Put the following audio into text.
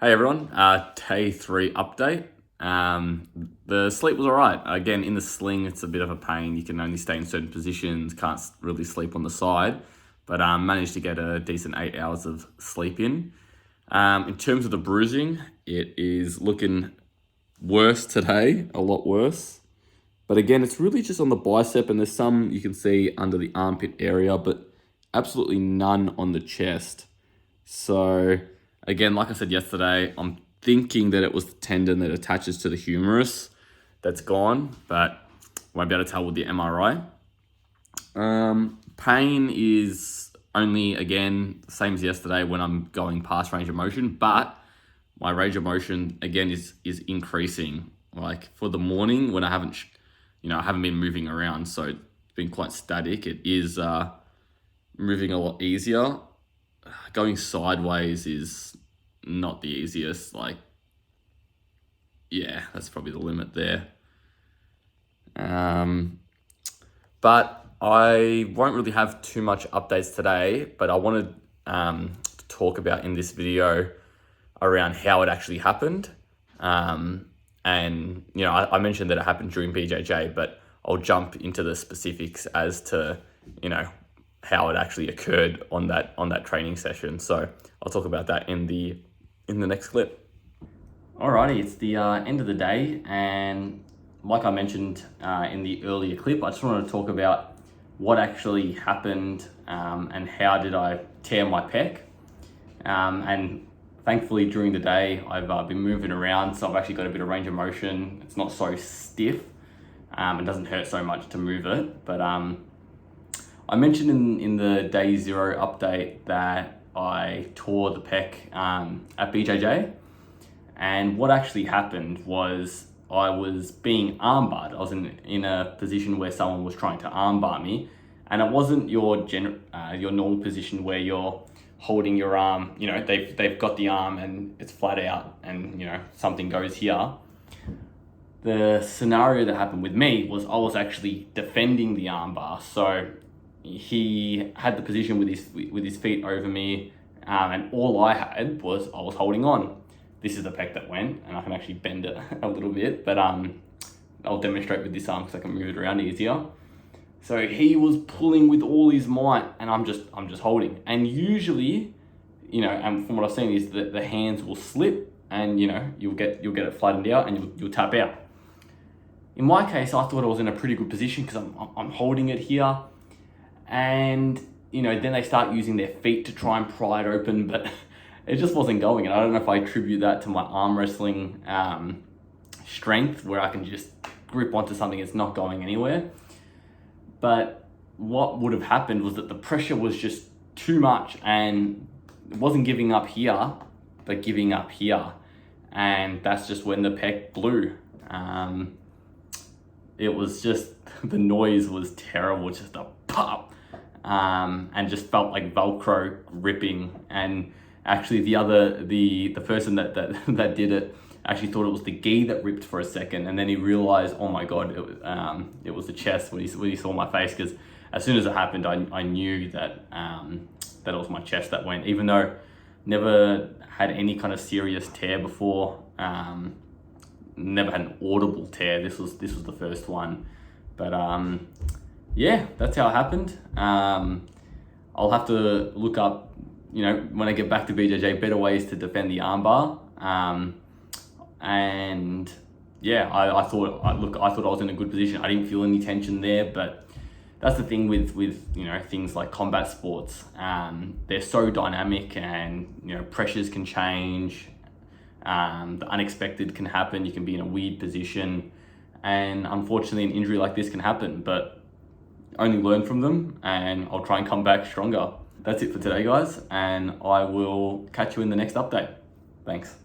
Hey everyone, day 3 update. The sleep was alright. Again, in the sling, it's a bit of a pain. You can only stay in certain positions, can't really sleep on the side, but managed to get a decent 8 hours of sleep in. In terms of the bruising, it is looking worse today, a lot worse. But again, it's really just on the bicep, and there's some you can see under the armpit area, but absolutely none on the chest. So again, like I said yesterday, I'm thinking that it was the tendon that attaches to the humerus that's gone, but won't be able to tell with the MRI. Pain is only, again, the same as yesterday when I'm going past range of motion, but my range of motion, again, is increasing. Like for the morning when I haven't, I haven't been moving around, so it's been quite static. It is moving a lot easier. Going sideways is not the easiest. That's probably the limit there. But I won't really have too much updates today, but I wanted to talk about in this video around how it actually happened. And, I mentioned that it happened during BJJ, but I'll jump into the specifics as to, how it actually occurred on that training session. So I'll talk about that in the next clip. Alrighty, it's the end of the day, and like I mentioned in the earlier clip, I just wanted to talk about what actually happened and how did I tear my pec. And thankfully during the day I've been moving around, so I've actually got a bit of range of motion. It's not so stiff. It doesn't hurt so much to move it, but I mentioned in the day 0 update that I tore the pec at BJJ, and what actually happened was I was being armbarred. I was in a position where someone was trying to armbar me, and it wasn't your normal position where you're holding your arm. They've got the arm and it's flat out, and something goes here. The scenario that happened with me was I was actually defending the armbar. So he had the position with his feet over me, and all I had was I was holding on. This is the pec that went, and I can actually bend it a little bit, but I'll demonstrate with this arm because I can move it around easier. So he was pulling with all his might, and I'm just holding. And usually, and from what I've seen is that the hands will slip, and you'll get it flattened out, and you'll tap out. In my case, I thought I was in a pretty good position because I'm holding it here. And, then they start using their feet to try and pry it open, but it just wasn't going. And I don't know if I attribute that to my arm wrestling strength, where I can just grip onto something that's not going anywhere. But what would have happened was that the pressure was just too much, and it wasn't giving up here, but giving up here. And that's just when the pec blew. It was just, the noise was terrible, just a pop. And just felt like Velcro ripping. And actually the person that did it actually thought it was the gi that ripped for a second, and then he realized, oh my god, it was the chest when he saw my face, because as soon as it happened, I knew that it was my chest that went, even though never had any kind of serious tear before, never had an audible tear. This was the first one, but that's how it happened. I'll have to look up, when I get back to BJJ, better ways to defend the armbar. I thought I was in a good position. I didn't feel any tension there, but that's the thing with things like combat sports. They're so dynamic, and pressures can change. The unexpected can happen. You can be in a weird position, and unfortunately an injury like this can happen, but only learn from them, and I'll try and come back stronger. That's it for today, guys, and I will catch you in the next update. Thanks.